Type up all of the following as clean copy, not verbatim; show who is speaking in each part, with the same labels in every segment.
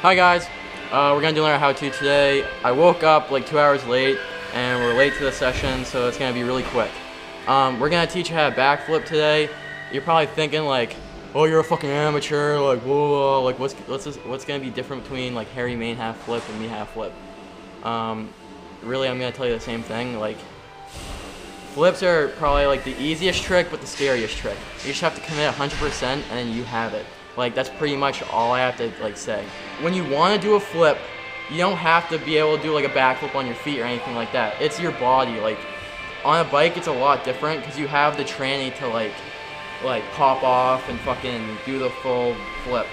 Speaker 1: Hi guys, we're gonna do learn how to today. I woke up like 2 hours late and we're late to the session, so it's gonna be really quick. We're gonna teach you how to backflip today. You're probably thinking like, oh, you're a fucking amateur, like whoa, like what's gonna be different between like Harry main half flip and me half flip? Really, I'm gonna tell you the same thing. Like, flips are probably like the easiest trick, but the scariest trick. You just have to commit 100% and then you have it. Like, that's pretty much all I have to like say. When you want to do a flip, you don't have to be able to do like a backflip on your feet or anything like that. It's your body. Like, on a bike, it's a lot different because you have the tranny to like pop off and fucking do the full flip.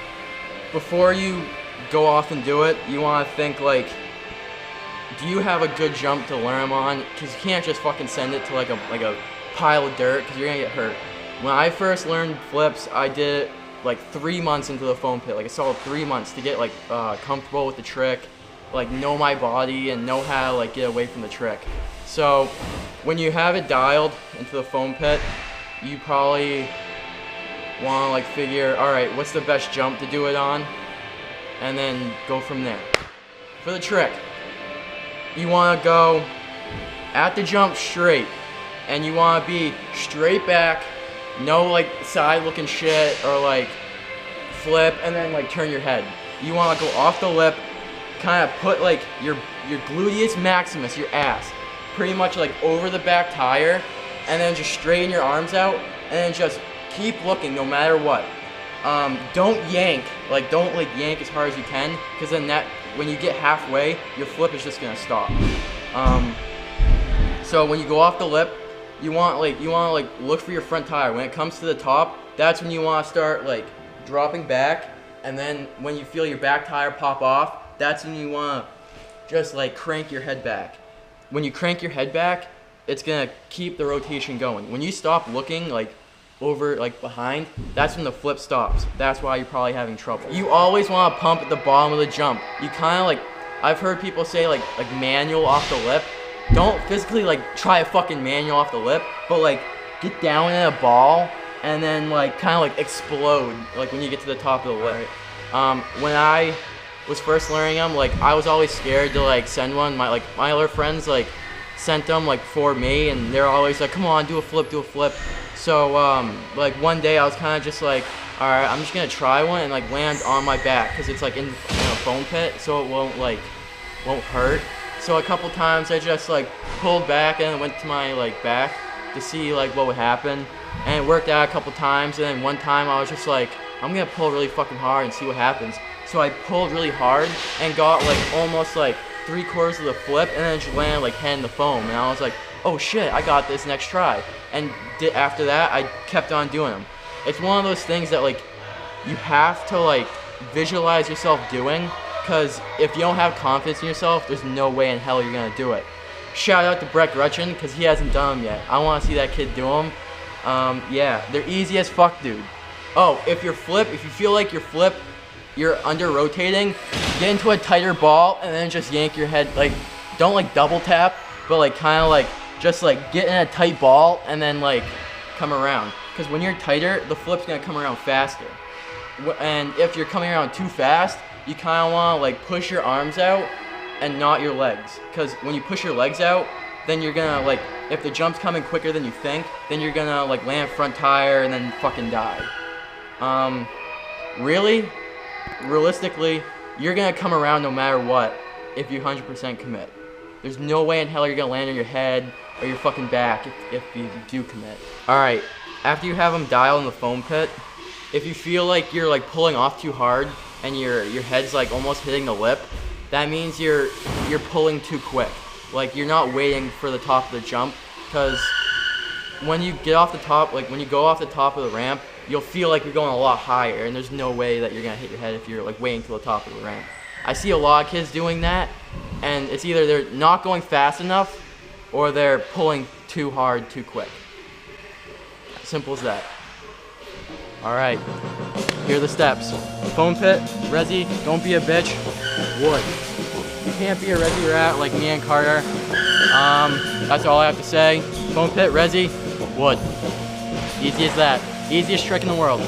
Speaker 1: Before you go off and do it, you want to think like, do you have a good jump to learn them on? Because you can't just fucking send it to like a pile of dirt because you're gonna get hurt. When I first learned flips, I did it like 3 months into the foam pit, like a solid 3 months to get like comfortable with the trick, like know my body and know how to like get away from the trick. So when you have it dialed into the foam pit, you probably want to like figure, all right, what's the best jump to do it on, and then go from there. For the trick, you want to go at the jump straight, and you want to be straight back. No like side looking shit or like flip and then like turn your head. You want to go off the lip, kind of put like your gluteus maximus, your ass, pretty much like over the back tire, and then just straighten your arms out and then just keep looking no matter what. Don't yank, don't yank as hard as you can, because then that when you get halfway, your flip is just gonna stop. So when you go off the lip, you want to look for your front tire. When it comes to the top, that's when you want to start like dropping back, and then when you feel your back tire pop off, that's when you want to just like crank your head back. When you crank your head back, it's gonna keep the rotation going. When you stop looking like over like behind, that's when the flip stops. That's why you're probably having trouble. You always want to pump at the bottom of the jump. You kind of like, I've heard people say like manual off the lip. Don't physically like try a fucking manual off the lip, but like get down in a ball and then like kind of like explode like when you get to the top of the lip. When I was first learning them, like I was always scared to like send one. My other friends like sent them like for me, and they're always like, come on, do a flip, do a flip. So like one day I was kind of just like, all right, I'm just gonna try one and like land on my back because it's like in a foam pit, so it won't hurt. So a couple times I just like pulled back and went to my like back to see like what would happen, and it worked out a couple times. And then one time I was just like, I'm gonna pull really fucking hard and see what happens. So I pulled really hard and got like almost like 3/4 of the flip, and then just landed like head in the foam. And I was like, oh shit, I got this next try. And after that, I kept on doing them. It's one of those things that like you have to like visualize yourself doing. Because if you don't have confidence in yourself, there's no way in hell you're going to do it. Shout out to Brett Gretchen, because he hasn't done them yet. I want to see that kid do them. Yeah, they're easy as fuck, dude. Oh, if you feel like your flip, you're under rotating, get into a tighter ball and then just yank your head. Like, don't like double tap, but like kind of like, just like get in a tight ball and then like come around. Because when you're tighter, the flip's going to come around faster. And if you're coming around too fast, you kind of want to like push your arms out and not your legs, because when you push your legs out, then you're gonna like, if the jump's coming quicker than you think, then you're gonna like land front tire and then fucking die. Realistically, you're gonna come around no matter what if you 100% commit. There's no way in hell you're gonna land on your head or your fucking back if you do commit. Alright, after you have them dialed in the foam pit, if you feel like you're like pulling off too hard and your head's like almost hitting the lip, that means you're pulling too quick. Like, you're not waiting for the top of the jump, because when you get off the top, like when you go off the top of the ramp, you'll feel like you're going a lot higher, and there's no way that you're gonna hit your head if you're like waiting till the top of the ramp. I see a lot of kids doing that, and it's either they're not going fast enough or they're pulling too hard too quick. Simple as that. Alright, here are the steps. Foam pit, resi, don't be a bitch, wood. You can't be a resi rat like me and Carter. That's all I have to say. Foam pit, resi, wood. Easy as that. Easiest trick in the world.